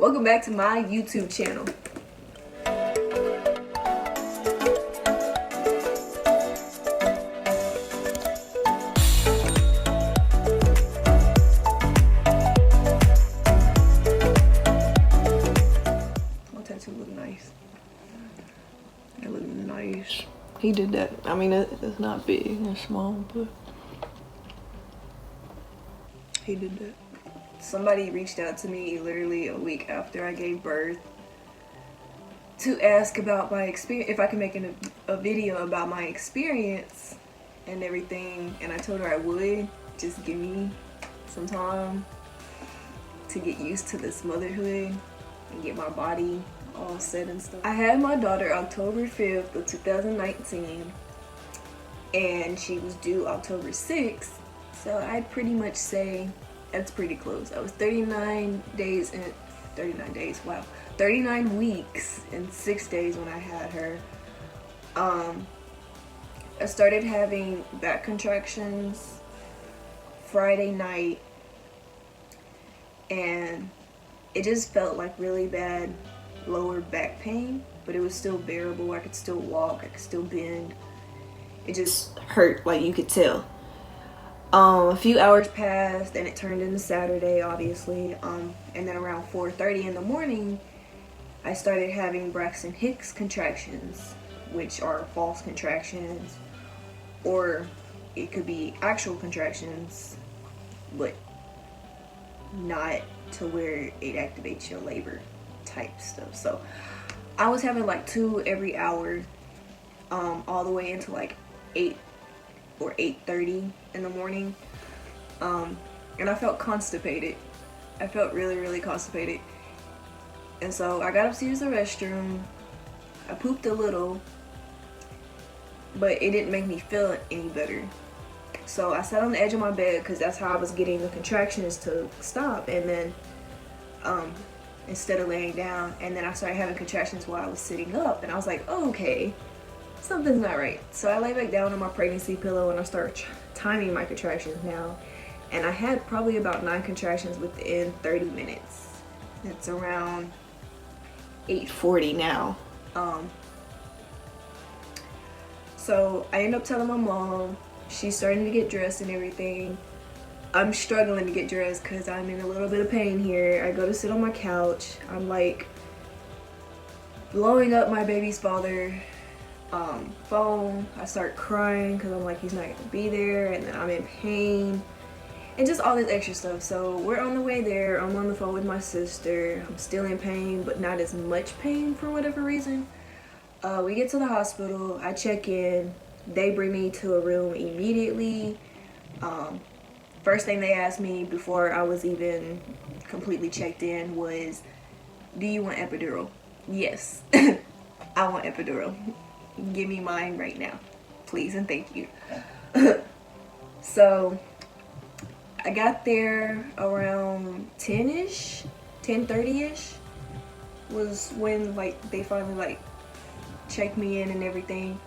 Welcome back to my YouTube channel. My tattoo look nice. It look nice. He did that. I mean, it's not big, it's small, but he did that. Somebody reached out to me literally a week after I gave birth to ask about my experience, if I can make a video about my experience and everything, and I told her I would. Just give me some time to get used to this motherhood and get my body all set and stuff. I had my daughter October 5th of 2019 and she was due October 6th, so I'd pretty much say that's pretty close. I was 39 weeks and 6 days when I had her. I started having back contractions Friday night, and it just felt like really bad lower back pain, but it was still bearable. I could still walk, I could still bend. It just hurt, like you could tell. A few hours passed and it turned into Saturday, obviously, and then around 4:30 in the morning I started having Braxton Hicks contractions, which are false contractions, or it could be actual contractions but not to where it activates your labor type stuff. So I was having like 2 every hour, all the way into like 8 or 8:30 in the morning, and I felt constipated. I felt really constipated, and so I got up to use the restroom. I pooped a little, but it didn't make me feel any better. So I sat on the edge of my bed because that's how I was getting the contractions to stop, and then instead of laying down, and then I started having contractions while I was sitting up, and I was like, oh, okay, something's not right. So I lay back down on my pregnancy pillow and I start timing my contractions now, and I had probably about 9 contractions within 30 minutes. It's around 8:40 now. So I end up telling my mom. She's starting to get dressed and everything. I'm struggling to get dressed because I'm in a little bit of pain here. I go to sit on my couch. I'm like blowing up my baby's father phone. I start crying because I'm like, he's not gonna be there, and then I'm in pain and just all this extra stuff. So we're on the way there. I'm on the phone with my sister. I'm still in pain, but not as much pain for whatever reason. We get to the hospital. I check in. They bring me to a room immediately. First thing they asked me before I was even completely checked in was, do you want epidural? Yes. I want epidural. Give me mine right now, please and thank you. So I got there around 10-ish, 10:30-ish was when like they finally like checked me in and everything.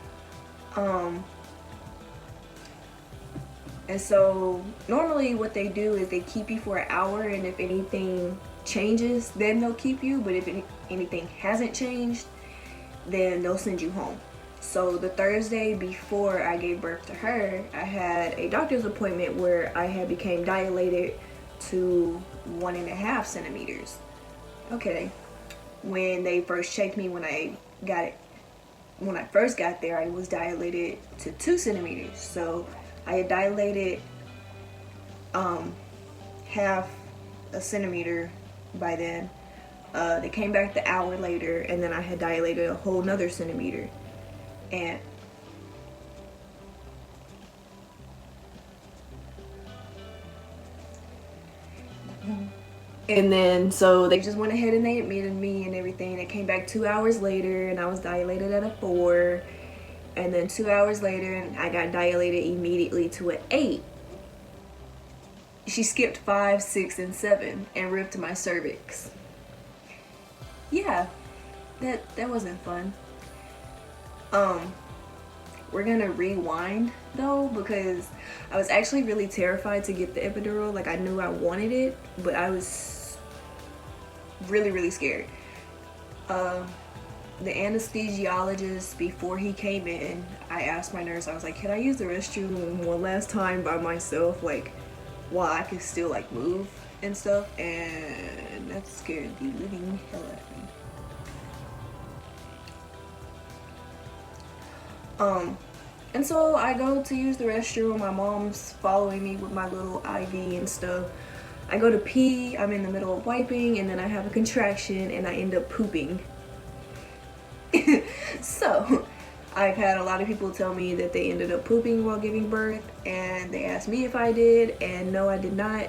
And so normally what they do is they keep you for an hour, and if anything changes then they'll keep you, but if anything hasn't changed then they'll send you home. So the Thursday before I gave birth to her, I had a doctor's appointment where I had became dilated to 1.5 centimeters. Okay, when they first checked me, when I first got there, I was dilated to 2 centimeters. So I had dilated half a centimeter by then. They came back the hour later, and then I had dilated a whole nother centimeter. And then so they just went ahead and they admitted me and everything. They came back 2 hours later and I was dilated at a 4, and then 2 hours later I got dilated immediately to an 8. She skipped 5, 6, and 7 and ripped my cervix. Yeah, that wasn't fun. We're gonna rewind though, because I was actually really terrified to get the epidural. Like, I knew I wanted it, but I was really, really scared. The anesthesiologist, before he came in, I asked my nurse, I was like, can I use the restroom one last time by myself, like while I can still like move and stuff? And that scared the living hell out of me. And so I go to use the restroom. My mom's following me with my little IV and stuff. I go to pee, I'm in the middle of wiping, and then I have a contraction and I end up pooping. So I've had a lot of people tell me that they ended up pooping while giving birth, and they asked me if I did, and no, I did not.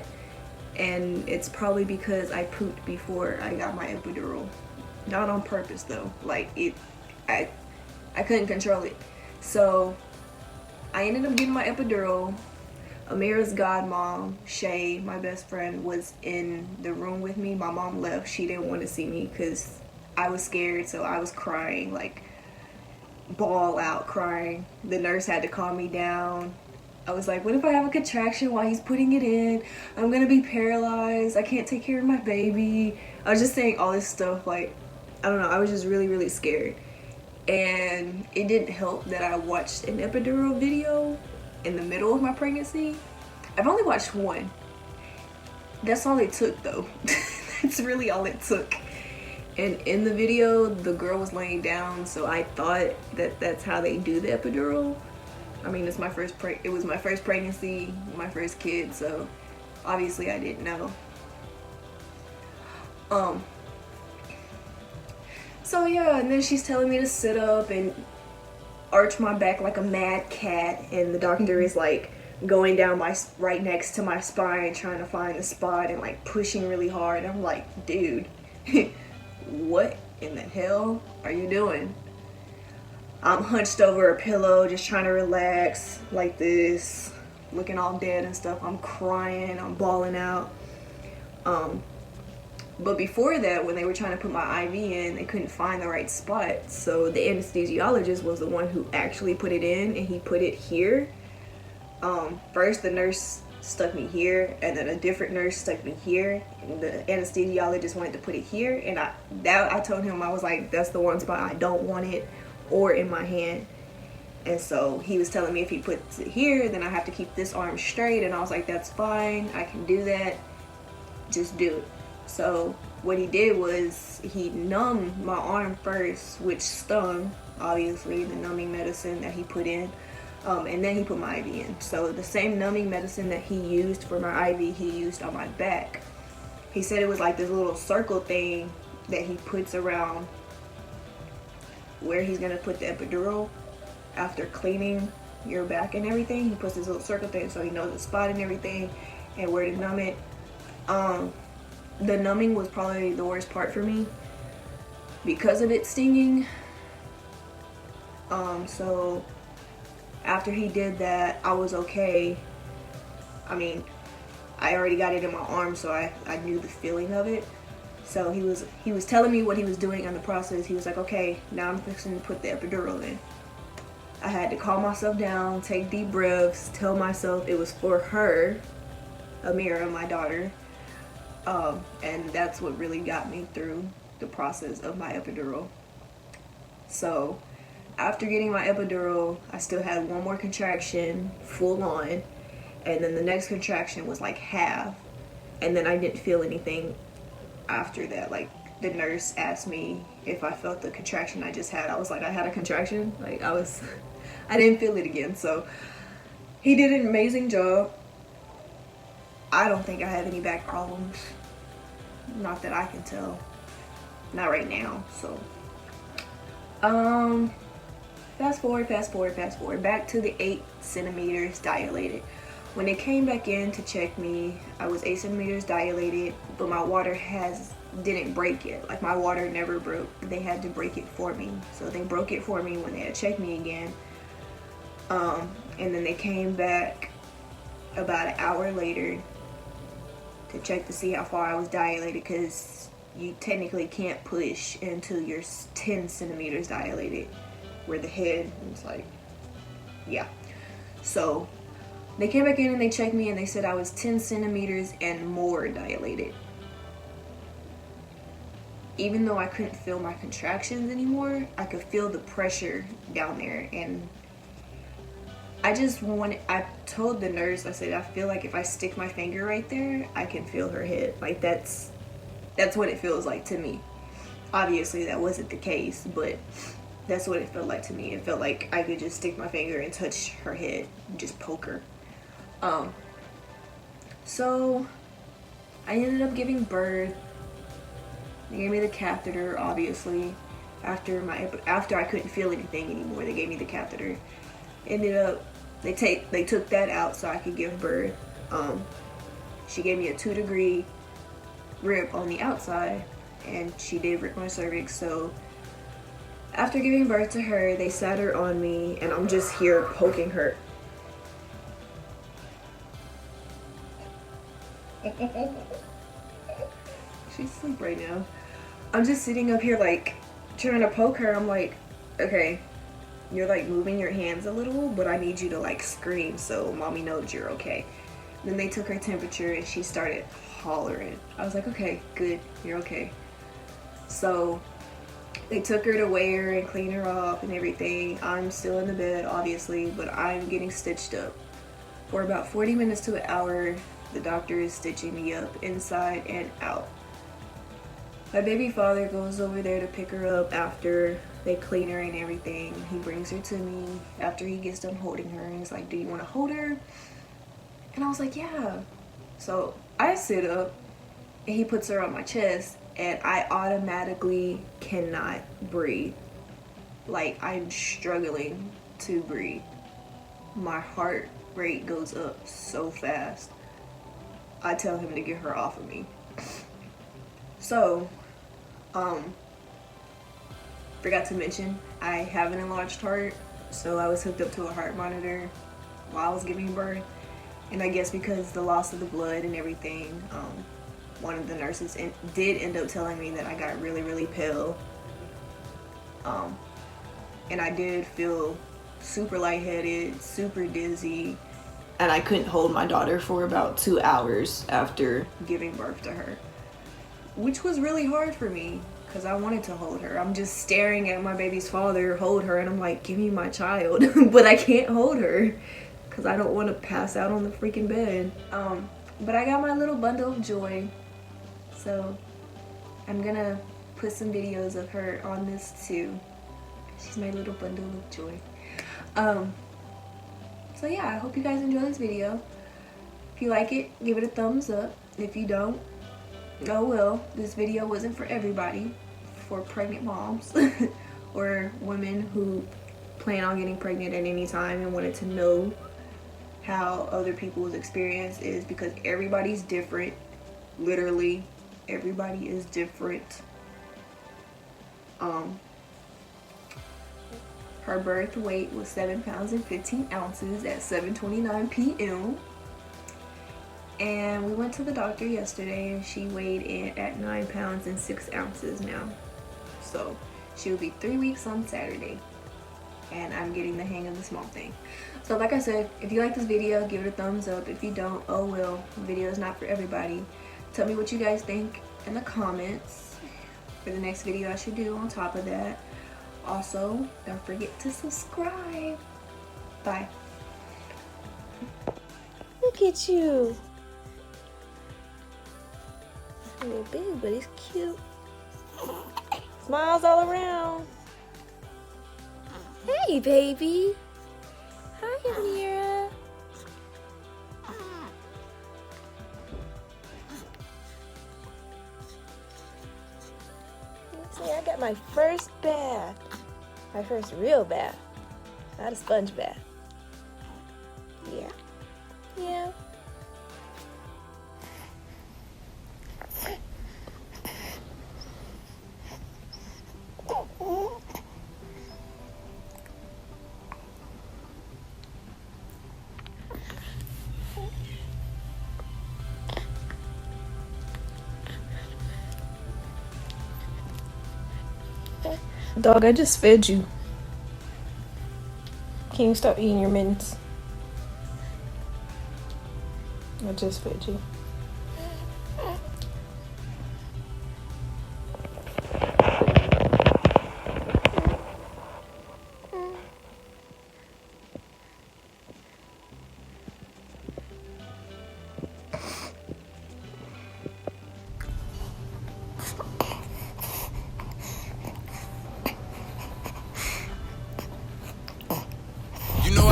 And it's probably because I pooped before I got my epidural. Not on purpose though, like I couldn't control it. So I ended up getting my epidural. Amira's godmom, Shay, my best friend, was in the room with me. My mom left. She didn't want to see me because I was scared, so I was crying, like ball out crying. The nurse had to calm me down. I was like, what if I have a contraction while he's putting it in? I'm gonna be paralyzed. I can't take care of my baby. I was just saying all this stuff, like, I don't know, I was just really, really scared. And it didn't help that I watched an epidural video in the middle of my pregnancy. I've only watched one. That's all it took though. That's really all it took. And in the video, the girl was laying down, so I thought that that's how they do the epidural. I mean, it was my first pregnancy, my first kid, so obviously I didn't know. So yeah, and then she's telling me to sit up and arch my back like a mad cat, and the doctor is like going down right next to my spine trying to find the spot and like pushing really hard. I'm like, dude, what in the hell are you doing? I'm hunched over a pillow just trying to relax like this, looking all dead and stuff. I'm crying, I'm bawling out. But before that, when they were trying to put my IV in, they couldn't find the right spot. So the anesthesiologist was the one who actually put it in, and he put it here. First the nurse stuck me here, and then a different nurse stuck me here, and the anesthesiologist wanted to put it here, and I told him, I was like, that's the one spot I don't want it, or in my hand. And so he was telling me if he puts it here, then I have to keep this arm straight, and I was like, that's fine, I can do that, just do it. So what he did was he numbed my arm first, which stung, obviously, the numbing medicine that he put in, and then he put my IV in. So the same numbing medicine that he used for my IV, he used on my back. He said it was like this little circle thing that he puts around where he's gonna put the epidural after cleaning your back and everything. He puts this little circle thing so he knows the spot and everything and where to numb it. The numbing was probably the worst part for me because of it stinging. So after he did that, I was okay. I mean, I already got it in my arm, so I knew the feeling of it. So he was telling me what he was doing on the process. He was like, okay, now I'm fixing to put the epidural in. I had to calm myself down, take deep breaths, tell myself it was for her, Amira, my daughter. And that's what really got me through the process of my epidural. So after getting my epidural, I still had one more contraction, full on, and then the next contraction was like half, and then I didn't feel anything after that. Like, the nurse asked me if I felt the contraction I just had. I was like, I had a contraction? Like, I didn't feel it again. So he did an amazing job. I don't think I have any back problems. Not that I can tell. Not right now, so. Fast forward. Back to the 8 centimeters dilated. When they came back in to check me, I was 8 centimeters dilated, but my water didn't break yet. Like, my water never broke. They had to break it for me. So they broke it for me when they had checked me again. And then they came back about an hour later to check to see how far I was dilated, because you technically can't push until you're 10 centimeters dilated, where the head is like, yeah. So they came back in and they checked me and they said I was 10 centimeters and more dilated. even though I couldn't feel my contractions anymore, I could feel the pressure down there. And I told the nurse, I said, I feel like if I stick my finger right there, I can feel her head. Like that's what it feels like to me. Obviously that wasn't the case, but that's what it felt like to me. It felt like I could just stick my finger and touch her head, just poke her. So I ended up giving birth. They gave me the catheter, obviously. After I couldn't feel anything anymore, they gave me the catheter. Ended up, they took that out so I could give birth. She gave me a 2-degree rip on the outside, and she did rip my cervix. So after giving birth to her, they sat her on me, and I'm just here poking her. She's asleep right now. I'm just sitting up here like trying to poke her. I'm like, okay, you're like moving your hands a little, but I need you to like scream so mommy knows you're okay. Then they took her temperature and she started hollering. I was like, okay, good, you're okay. So they took her to weigh her and clean her up and everything. I'm still in the bed, obviously, but I'm getting stitched up. For about 40 minutes to an hour, the doctor is stitching me up inside and out. My baby father goes over there to pick her up after they clean her and everything. He brings her to me after he gets done holding her, and he's like, do you want to hold her? And I was like, yeah. So I sit up and he puts her on my chest, and I automatically cannot breathe. Like, I'm struggling to breathe. My heart rate goes up so fast. I tell him to get her off of me. So, forgot to mention, I have an enlarged heart, so I was hooked up to a heart monitor while I was giving birth. And I guess because the loss of the blood and everything, one of the nurses did end up telling me that I got really, really pale. And I did feel super lightheaded, super dizzy. And I couldn't hold my daughter for about 2 hours after giving birth to her, which was really hard for me because I wanted to hold her. I'm just staring at my baby's father hold her, and I'm like, give me my child. But I can't hold her because I don't want to pass out on the freaking bed. But I got my little bundle of joy, so I'm gonna put some videos of her on this too. She's my little bundle of joy. So yeah, I hope you guys enjoy this video. If you like it, give it a thumbs up. If you don't, oh well. This video wasn't for everybody, for pregnant moms or women who plan on getting pregnant at any time and wanted to know how other people's experience is, because everybody's different. Literally, everybody is different. Her birth weight was 7 pounds and 15 ounces at 7:29 p.m. And we went to the doctor yesterday, and she weighed in at 9 pounds and 6 ounces now. So she'll be 3 weeks on Saturday, and I'm getting the hang of the small thing. So like I said, if you like this video, give it a thumbs up. If you don't, oh well, the video is not for everybody. Tell me what you guys think in the comments for the next video I should do on top of that. Also, don't forget to subscribe. Bye. Look at you. A little big, but he's cute. Smiles all around. Hey, baby. Hi, Amira. See, I got my first bath. My first real bath. Not a sponge bath. Yeah. Yeah. Dog, I just fed you. Can you stop eating your mints? I just fed you.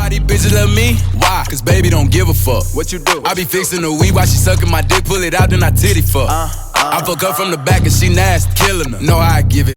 why these bitches love me? Why? Cause baby don't give a fuck. What you do? I be fixing the weed while she sucking my dick, pull it out, then I titty fuck. I fuck her from the back and she nasty, killing her. Know how I give it.